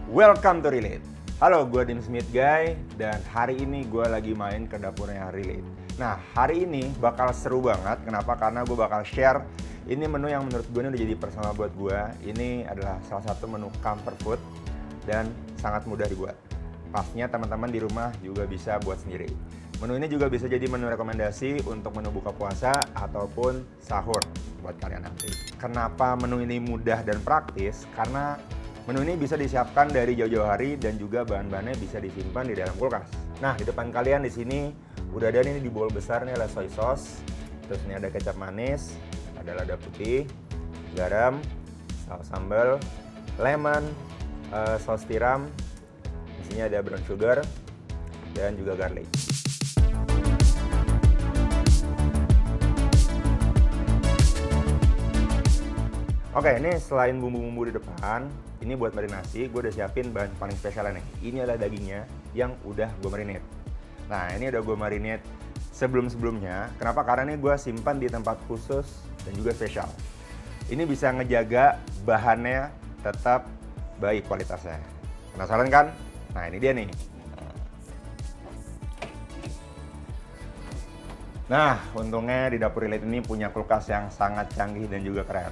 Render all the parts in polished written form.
Welcome to Relate. Halo, gue Dim Smith Guy, dan hari ini gue lagi main ke dapurnya Relate. Nah, hari ini bakal seru banget. Kenapa? Karena gue bakal share ini menu yang menurut gue ini udah jadi personal buat gue. Ini adalah salah satu menu comfort food dan sangat mudah dibuat. Pastinya teman-teman di rumah juga bisa buat sendiri. Menu ini juga bisa jadi menu rekomendasi untuk menu buka puasa ataupun sahur buat kalian nanti. Kenapa menu ini mudah dan praktis? Karena menu ini bisa disiapkan dari jauh-jauh hari dan juga bahan-bahannya bisa disimpan di dalam kulkas. Nah, di depan kalian di sini udah ada nih di bowl besar nih ada soy sauce, terus ini ada kecap manis, ada lada putih, garam, saus sambal, lemon, saus tiram, di sini ada brown sugar dan juga garlic. Oke, ini selain bumbu-bumbu di depan, ini buat marinasi, gue udah siapin bahan paling spesialnya nih. Ini adalah dagingnya yang udah gue marinate. Nah, ini udah gue marinate sebelum-sebelumnya. Kenapa? Karena ini gue simpan di tempat khusus dan juga spesial. Ini bisa ngejaga bahannya tetap baik kualitasnya. Penasaran kan? Nah, ini dia nih. Nah, untungnya di dapur Relate ini punya kulkas yang sangat canggih dan juga keren.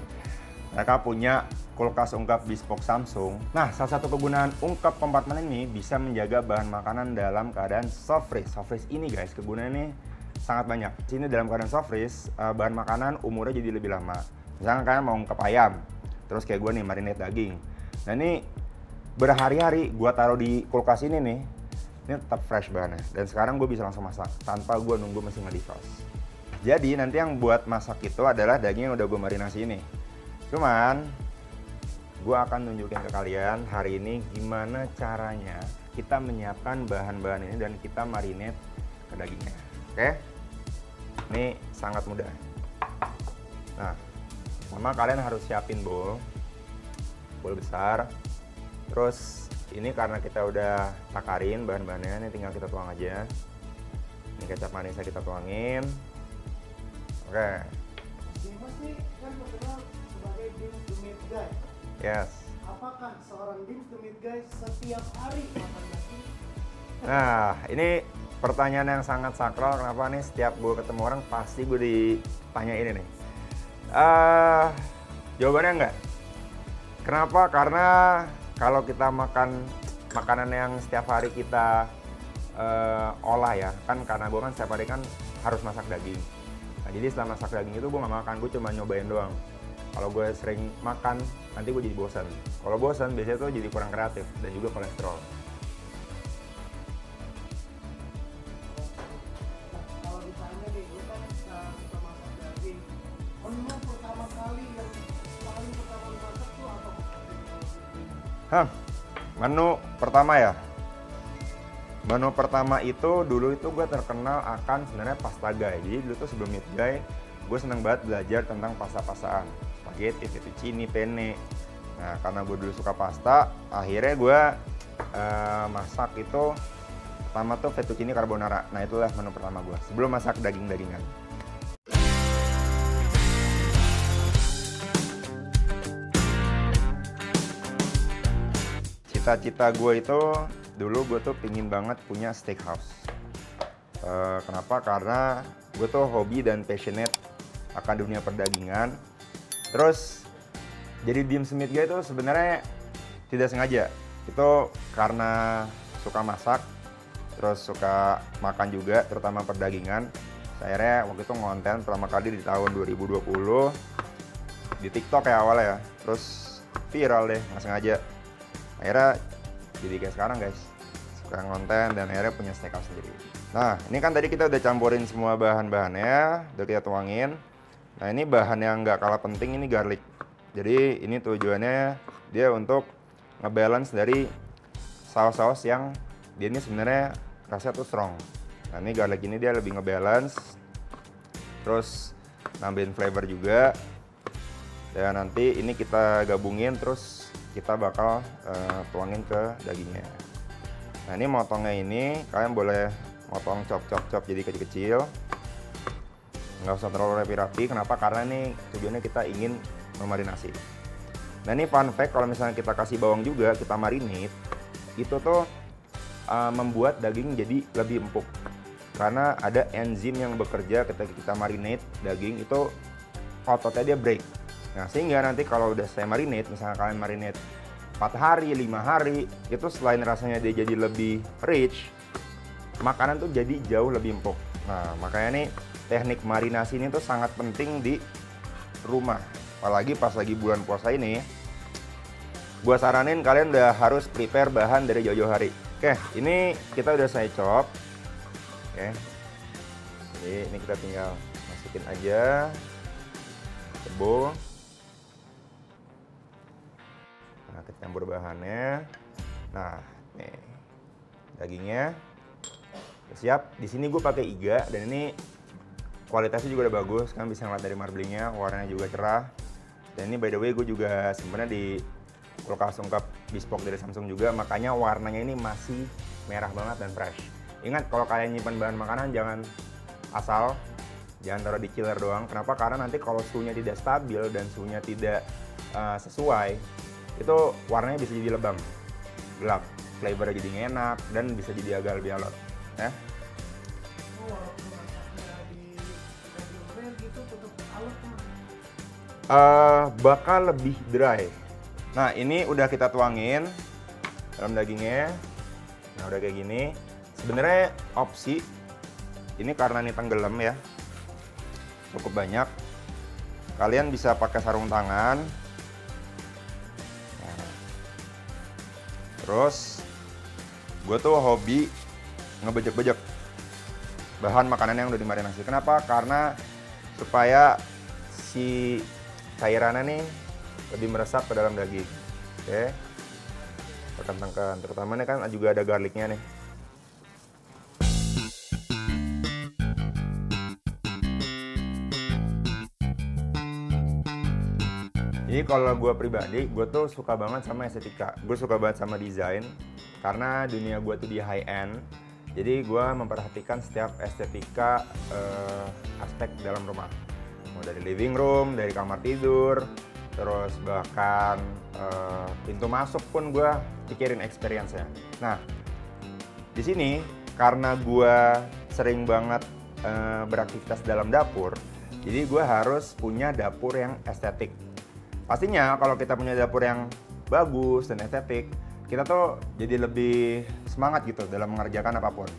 Mereka punya kulkas ungkap bespoke Samsung. Nah, salah satu kegunaan ungkap kompartemen ini bisa menjaga bahan makanan dalam keadaan soft freeze. Soft freeze ini guys, kegunaannya sangat banyak. Di sini dalam keadaan soft freeze, bahan makanan umurnya jadi lebih lama. Misalkan kalian mau ungkap ayam, terus kayak gue nih marinate daging. Nah, ini berhari-hari gue taruh di kulkas ini nih, ini tetap fresh bahannya. Dan sekarang gue bisa langsung masak tanpa gue nunggu mesin nge-defrost. Jadi nanti yang buat masak itu adalah daging yang udah gue marinasi ini. Cuman, gue akan nunjukin ke kalian hari ini gimana caranya kita menyiapkan bahan-bahan ini dan kita marinate ke dagingnya. Oke? Ini sangat mudah. Nah, pertama kalian harus siapin bowl besar. Terus, ini karena kita udah takarin bahan-bahannya, ini tinggal kita tuang aja. Ini kecap manisnya kita tuangin. Oke. Guy. Yes. Apakah seorang Dim the Meat Guy setiap hari makan daging? Nah, ini pertanyaan yang sangat sakral. Kenapa nih setiap gue ketemu orang pasti gue ditanya ini nih. Jawabannya enggak. Kenapa? Karena kalau kita makan makanan yang setiap hari kita olah ya, kan karena gue kan setiap hari kan harus masak daging. Nah, jadi setelah masak daging itu gue nggak makan, gue cuma nyobain doang. Kalau gue sering makan, nanti gue jadi bosan. Kalau bosan, biasanya tuh jadi kurang kreatif dan juga kolesterol. Nah, kalau ditanya deh, gue kan suka masak daging. Menu pertama kali yang paling pertama dimasak tuh apa? Menu pertama ya. Menu pertama itu dulu itu gue terkenal akan sebenarnya pasta guy. Jadi dulu tuh sebelum Meat Guy, gue seneng banget belajar tentang pasta-pastaan. Spaghetti, fettuccine, penne. Nah, karena gue dulu suka pasta, akhirnya gue masak itu pertama tuh fettuccine carbonara. Nah, itulah menu pertama gue sebelum masak daging-dagingan. Cita-cita gue itu dulu gue tuh pingin banget punya steakhouse. Kenapa? Karena gue tuh hobi dan passionate akan dunia perdagingan. Terus jadi Dim Smith Guy itu sebenarnya tidak sengaja. Itu karena suka masak, terus suka makan juga, terutama perdagingan. Akhirnya waktu itu ngonten pertama kali di tahun 2020 di TikTok ya awalnya ya. Terus viral deh, nggak sengaja. Akhirnya jadi kayak sekarang guys, suka ngonten dan akhirnya punya steakhouse sendiri. Nah, ini kan tadi kita udah campurin semua bahan-bahannya, udah kita tuangin. Nah, ini bahan yang nggak kalah penting, ini garlic. Jadi ini tujuannya dia untuk ngebalance dari saus-saus yang dia ini sebenarnya rasanya tuh strong. Nah, ini garlic ini dia lebih ngebalance, terus nambahin flavor juga. Dan nanti ini kita gabungin, terus kita bakal tuangin ke dagingnya. Nah, ini motongnya ini kalian boleh motong chop jadi kecil-kecil. Nggak usah terlalu rapi-rapi. Kenapa? Karena ini tujuannya kita ingin memarinasi. Nah ini fun fact, kalau misalnya kita kasih bawang juga, kita marinate, itu tuh membuat daging jadi lebih empuk. Karena ada enzim yang bekerja ketika kita marinate daging, itu ototnya dia break. Nah sehingga nanti kalau udah saya marinate, misalnya kalian marinate 4 hari, 5 hari, itu selain rasanya dia jadi lebih rich, makanan tuh jadi jauh lebih empuk. Nah makanya nih teknik marinasi ini tuh sangat penting di rumah. Apalagi pas lagi bulan puasa ini, gua saranin kalian udah harus prepare bahan dari jauh-jauh hari. Oke, ini kita udah saya chop. Oke, jadi ini kita tinggal masukin aja ke bowl. Nah, kita campur bahannya. Nah, nih dagingnya udah siap. Di sini gue pakai iga dan ini kualitasnya juga udah bagus. Kalian bisa ngeliat dari marblingnya, warnanya juga cerah. Dan ini by the way gue juga sebenarnya di kulkas ungkap bespoke dari Samsung juga, makanya warnanya ini masih merah banget dan fresh. Ingat, kalau kalian nyimpan bahan makanan jangan asal, jangan taruh di chiller doang. Kenapa? Karena nanti kalau suhunya tidak stabil dan suhunya tidak sesuai, itu warnanya bisa jadi lebam, gelap, flavornya jadi nggak enak dan bisa jadi agak lebih alot. Ya. Walaupun masaknya di medium rare gitu tetap alot Mas. Bakal lebih dry. Nah ini udah kita tuangin dalam dagingnya. Nah udah kayak gini. Sebenarnya opsi ini karena ini tenggelam ya, cukup banyak. Kalian bisa pakai sarung tangan. Nah, terus gue tuh hobi ngebejek-bejek bahan makanan yang udah dimarinasi. Kenapa? Karena supaya si cairannya nih lebih meresap ke dalam daging. Oke, tekan-tekan. Terutama nih kan juga ada garlicnya nih. Jadi kalau gue pribadi, gue tuh suka banget sama estetika. Gue suka banget sama desain. Karena dunia gue tuh di high end. Jadi gue memperhatikan setiap estetika aspek dalam rumah. Mau dari living room, dari kamar tidur, terus bahkan pintu masuk pun gue pikirin experience-nya. Nah, di sini karena gue sering banget beraktivitas dalam dapur, jadi gue harus punya dapur yang estetik. Pastinya kalau kita punya dapur yang bagus dan estetik, kita tuh jadi lebih semangat gitu dalam mengerjakan apapun.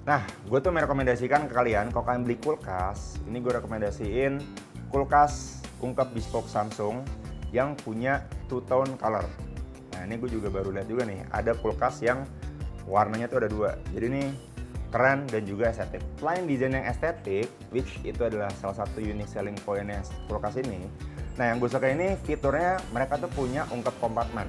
Nah, gue tuh merekomendasikan ke kalian, kalau kalian beli kulkas, ini gue rekomendasiin kulkas ungkap bespoke Samsung yang punya two-tone color. Nah ini gue juga baru lihat juga nih, ada kulkas yang warnanya tuh ada dua. Jadi ini keren dan juga estetik. Selain desain yang estetik, which itu adalah salah satu unique selling point-nya kulkas ini. Nah yang gue suka ini fiturnya, mereka tuh punya ungkap kompartemen.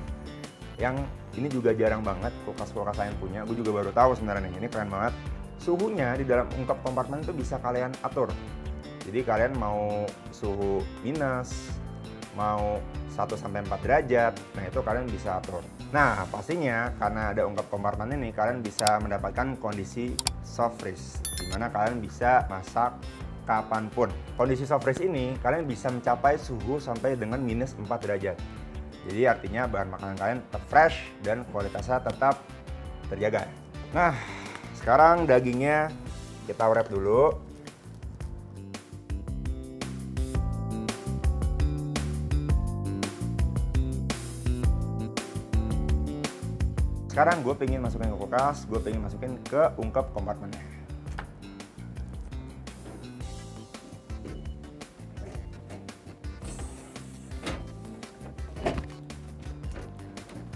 Yang ini juga jarang banget kulkas-kulkas lain punya. Gue juga baru tahu sebenarnya nih, ini keren banget. Suhunya di dalam ungkap kompartemen itu bisa kalian atur. Jadi kalian mau suhu minus, mau 1-4 derajat, nah itu kalian bisa atur. Nah pastinya karena ada ungkap kompartemen ini, kalian bisa mendapatkan kondisi soft freeze, dimana kalian bisa masak kapanpun. Kondisi soft freeze ini kalian bisa mencapai suhu sampai dengan minus 4 derajat. Jadi artinya bahan makanan kalian tetap fresh dan kualitasnya tetap terjaga. Nah sekarang dagingnya kita wrap dulu. Sekarang gue pengen masukin ke kulkas, gue pengen masukin ke ungkap kompartemennya.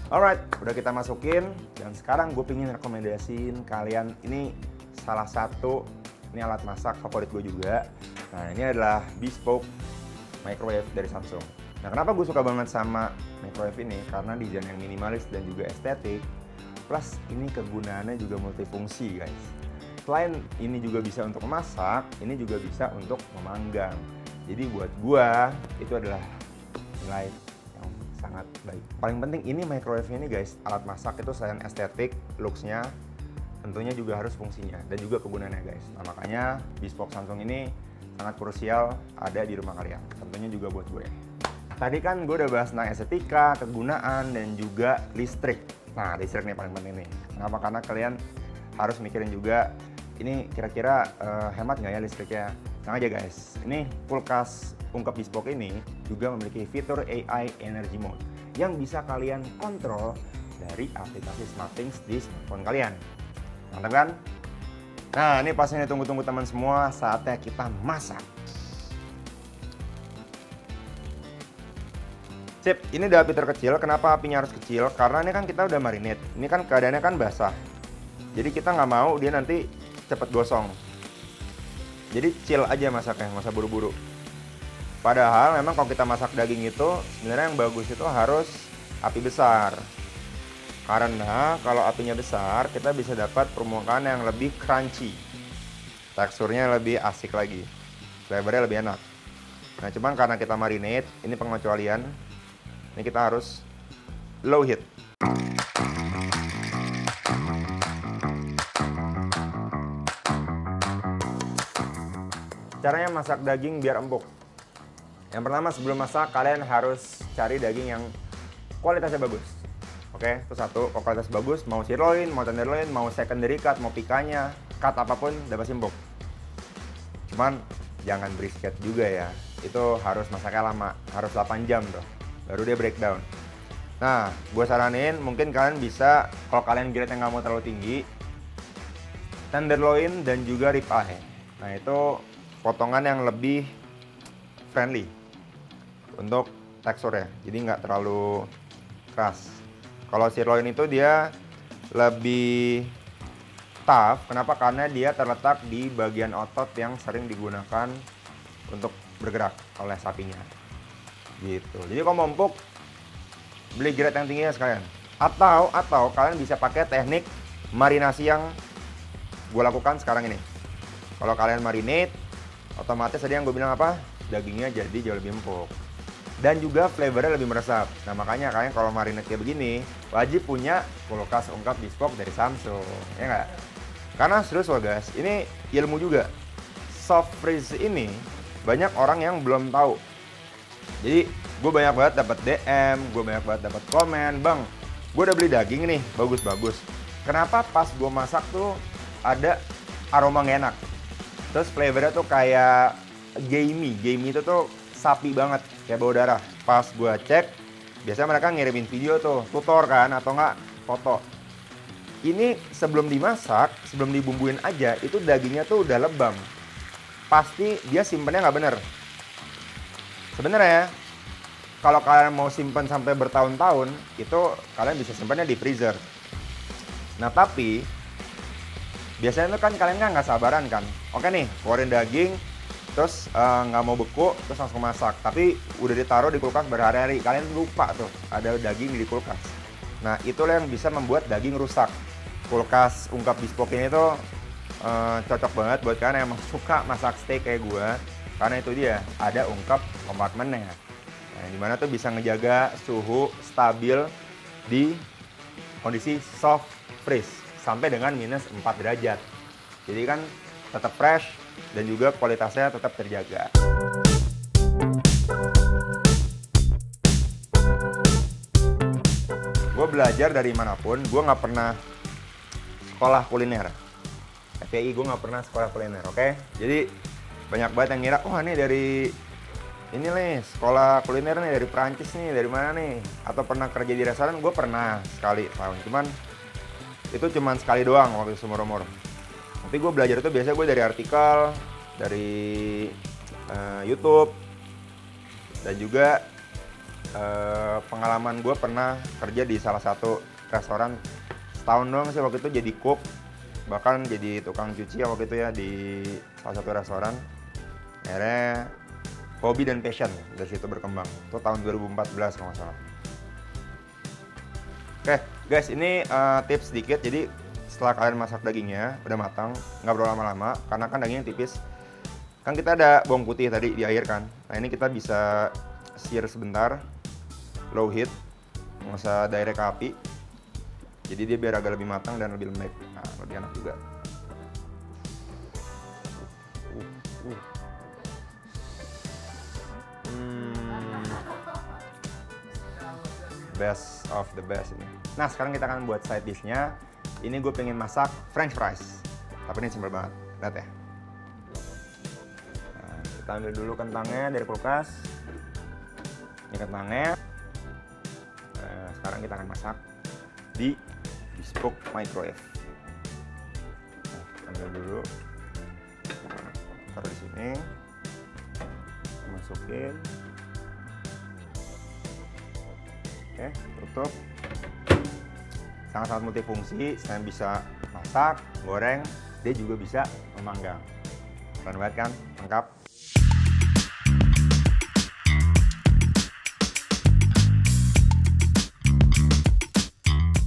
Alright, udah kita masukin dan sekarang gue pengen rekomendasiin kalian, ini salah satu, ini alat masak favorit gue juga. Nah ini adalah bespoke microwave dari Samsung. Nah kenapa gue suka banget sama microwave ini? Karena desain yang minimalis dan juga estetik. Plus ini kegunaannya juga multifungsi guys. Selain ini juga bisa untuk memasak, ini juga bisa untuk memanggang. Jadi buat gua itu adalah nilai yang sangat baik. Paling penting ini microwave ini guys, alat masak itu selain estetik, looks-nya, tentunya juga harus fungsinya dan juga kegunaannya guys. Nah makanya bespoke Samsung ini sangat krusial ada di rumah kalian. Tentunya juga buat gue. tadi kan gue udah bahas tentang estetika, kegunaan, dan juga listrik. Nah, listrik nih paling penting nih. Kenapa? Karena kalian harus mikirin juga, ini kira-kira hemat nggak ya listriknya? Tenang aja guys, ini kulkas ungkap bespoke ini juga memiliki fitur AI Energy Mode yang bisa kalian kontrol dari aplikasi SmartThings di smartphone kalian. Mantap kan? Nah, ini pastinya ditunggu-tunggu teman semua, saatnya kita masak. Sip, ini udah api terkecil. Kenapa apinya harus kecil? Karena ini kan kita udah marinate. Ini kan keadaannya kan basah. Jadi kita nggak mau dia nanti cepet gosong. Jadi chill aja masaknya, nggak usah buru-buru. Padahal memang kalau kita masak daging itu sebenarnya yang bagus itu harus api besar. Karena kalau apinya besar, kita bisa dapat permukaan yang lebih crunchy. Teksturnya lebih asik lagi. Flavornya lebih enak. Nah, cuman karena kita marinate, ini pengecualian. Ini kita harus low heat. Caranya masak daging biar empuk. Yang pertama, sebelum masak kalian harus cari daging yang kualitasnya bagus. Oke, itu satu. Kalau kualitas bagus, mau sirloin, mau tenderloin, mau secondary cut, mau pikanya, cut apapun udah pasti empuk. Cuman jangan brisket juga ya. Itu harus masaknya lama, harus 8 jam tuh. Baru dia breakdown. Nah, gue saranin mungkin kalian bisa, kalau kalian grade yang nggak mau terlalu tinggi, tenderloin dan juga ribeye. Nah, itu potongan yang lebih friendly untuk teksturnya, jadi nggak terlalu keras. Kalau sirloin itu dia lebih tough. Kenapa? Karena dia terletak di bagian otot yang sering digunakan untuk bergerak oleh sapinya. Gitu. Jadi kalau mau empuk, beli grade yang tinggi ya sekalian. Atau kalian bisa pakai teknik marinasi yang gue lakukan sekarang ini. Kalau kalian marinate, otomatis tadi yang gue bilang apa? Dagingnya jadi jauh lebih empuk. Dan juga flavornya lebih meresap. Nah, makanya kalian kalau marinate kayak begini, wajib punya kulkas ungkap bespoke dari Samsung. Ya nggak? Karena serius loh guys, ini ilmu juga. Soft freeze ini banyak orang yang belum tahu. Jadi gue banyak banget dapat DM, gue banyak banget dapat komen, bang, gue udah beli daging nih, bagus-bagus. Kenapa pas gue masak tuh ada aroma gak enak? Terus flavornya tuh kayak gamey itu tuh sapi banget, kayak bau darah. Pas gue cek, biasanya mereka ngirimin video tuh, tutor kan, atau enggak foto. Ini sebelum dimasak, sebelum dibumbuin aja, itu dagingnya tuh udah lebam. Pasti dia simpennya nggak bener. Sebenarnya kalau kalian mau simpen sampai bertahun-tahun, itu kalian bisa simpannya di freezer. Nah, tapi biasanya tuh kan kalian kan nggak sabaran kan. Oke nih, keluarin daging, terus nggak mau beku, terus langsung masak. Tapi udah ditaruh di kulkas berhari-hari, kalian lupa tuh ada daging di kulkas. Nah, itulah yang bisa membuat daging rusak. Kulkas ungkap bespoke ini tuh cocok banget buat kalian yang emang suka masak steak kayak gue. Karena itu dia, ada ungkap kompartmennya. Nah, dimana tuh bisa ngejaga suhu stabil di kondisi soft freeze sampai dengan minus 4 derajat. Jadi kan tetap fresh dan juga kualitasnya tetap terjaga. Gue belajar dari manapun, gue nggak pernah sekolah kuliner. FPI gue nggak pernah sekolah kuliner, oke? Jadi banyak banget yang ngira, oh ini dari ini nih, sekolah kuliner nih, dari Perancis nih, dari mana nih? Atau pernah kerja di restoran? Gue pernah sekali tahun, cuman itu cuman sekali doang waktu seumur umur. Tapi gue belajar itu biasanya gue dari artikel, dari YouTube, dan juga pengalaman gue pernah kerja di salah satu restoran setahun doang sih waktu itu jadi cook, bahkan jadi tukang cuci waktu itu ya di salah satu restoran. Akhirnya hobi dan passion dari situ berkembang. Itu tahun 2014 kalau nggak salah. Oke guys, ini tips sedikit. Jadi setelah kalian masak dagingnya udah matang, nggak perlu lama-lama karena kan dagingnya tipis. Kan kita ada bawang putih tadi di air kan. Nah, ini kita bisa sear sebentar, low heat, nggak usah direct ke api. Jadi dia biar agak lebih matang dan lebih lembek. Nah, lebih enak juga. best of the best ini. Nah, sekarang kita akan buat side dish-nya. Ini gue pengen masak French fries. Tapi ini simpel banget. Lihat ya. Nah, kita ambil dulu kentangnya dari kulkas. Ini kentangnya. Nah, sekarang kita akan masak di bespoke microwave. Nah, ambil dulu. Nah, taruh di sini. Masukin. Oke, tutup. Sangat-sangat multifungsi, selain bisa masak, goreng, dia juga bisa memanggang. Keren banget kan? Lengkap.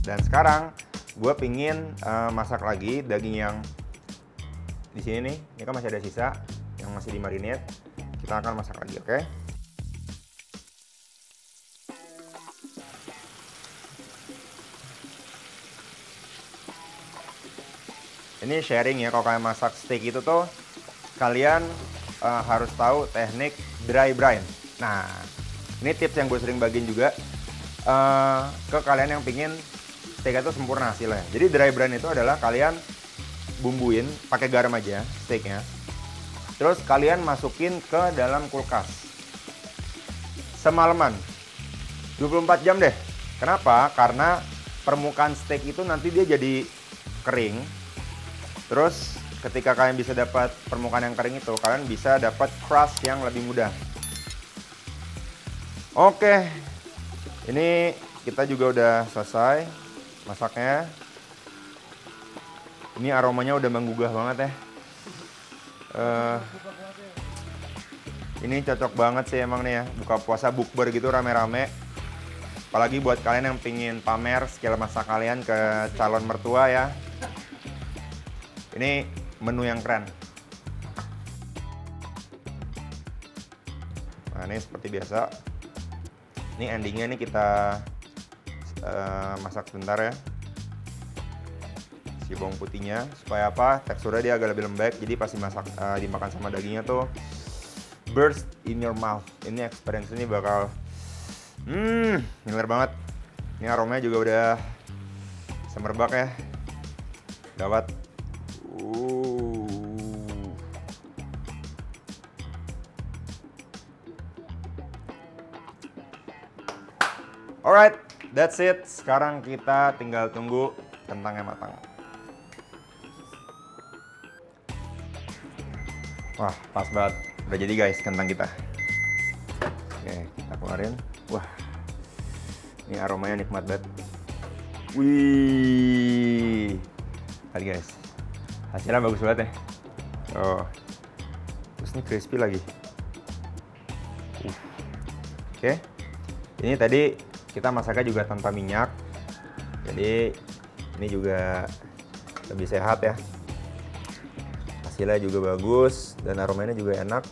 Dan sekarang gue pingin masak lagi daging yang di sini nih. Ini kan masih ada sisa yang masih dimarinate. Kita akan masak lagi, oke? Ini sharing ya, kalau kalian masak steak itu tuh kalian harus tahu teknik dry brine. Nah, ini tips yang gue sering bagiin juga ke kalian yang pingin steak itu sempurna hasilnya. Jadi dry brine itu adalah kalian bumbuin pakai garam aja steaknya, terus kalian masukin ke dalam kulkas semalaman 24 jam deh. Kenapa? Karena permukaan steak itu nanti dia jadi kering. Terus ketika kalian bisa dapat permukaan yang kering itu, kalian bisa dapat crust yang lebih mudah. Oke, ini kita juga udah selesai masaknya. Ini aromanya udah menggugah banget ya. Ini cocok banget sih emang nih ya, buka puasa bukber gitu rame-rame. Apalagi buat kalian yang pingin pamer skill masak kalian ke calon mertua ya. Ini menu yang keren. Nah, ini seperti biasa. Ini endingnya nih kita masak sebentar ya. Si bawang putihnya supaya apa? Teksturnya dia agak lebih lembek. Jadi pasti dimakan sama dagingnya tuh burst in your mouth. Ini experience ini bakal ngiler banget. Ini aromanya juga udah semerbak ya. Gawat. Alright, that's it. Sekarang kita tinggal tunggu kentangnya matang. Wah, pas banget. Udah jadi guys kentang kita. Oke, kita keluarin. Wah, ini aromanya nikmat banget. Wih, lihat guys, hasilnya bagus banget ya. Oh, terus ini crispy lagi. Oke, ini tadi kita masaknya juga tanpa minyak, jadi ini juga lebih sehat ya. Hasilnya juga bagus dan aromanya juga enak.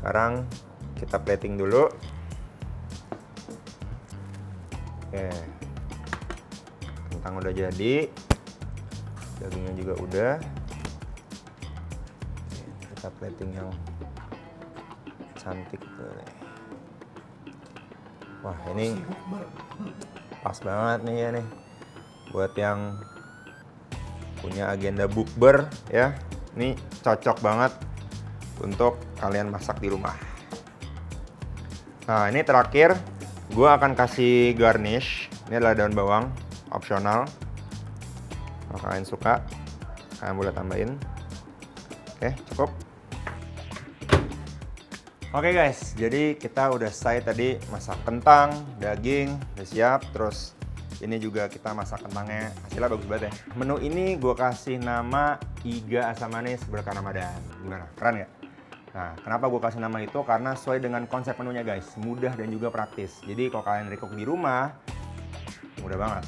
Sekarang kita plating dulu. Oke, kentang udah jadi, dagingnya juga udah. Kita plating yang cantik tuh. Wah, ini pas banget nih ya nih buat yang punya agenda bukber ya. Ini cocok banget untuk kalian masak di rumah. Nah, ini terakhir gue akan kasih garnish. Ini adalah daun bawang opsional. Kalau kalian suka, kalian boleh tambahin. Oke, cukup. Oke guys, jadi kita udah selesai tadi masak kentang, daging, udah siap. Terus ini juga kita masak kentangnya, hasilnya bagus banget ya. Menu ini gue kasih nama Iga Asam Manis Berkah Ramadan. Gimana? Keren ya? Nah, kenapa gue kasih nama itu? Karena sesuai dengan konsep menunya guys, mudah dan juga praktis. Jadi kalau kalian recook di rumah, mudah banget.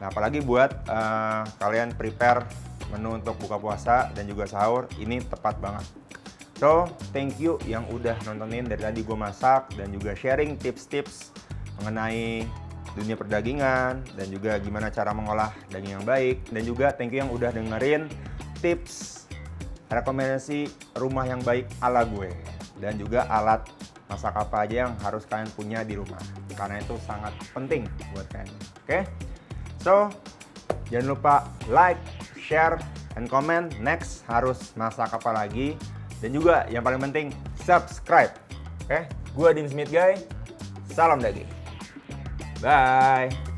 Nah, apalagi buat kalian prepare menu untuk buka puasa dan juga sahur, ini tepat banget. So, thank you yang udah nontonin dari tadi gue masak dan juga sharing tips-tips mengenai dunia perdagingan dan juga gimana cara mengolah daging yang baik. Dan juga thank you yang udah dengerin tips rekomendasi rumah yang baik ala gue dan juga alat masak apa aja yang harus kalian punya di rumah. Karena itu sangat penting buat kalian. Oke? So, jangan lupa like, share, and comment. Next harus masak apa lagi. Dan juga yang paling penting, subscribe. Oke? Gua Dean Smith Guy. Salam daging. Bye.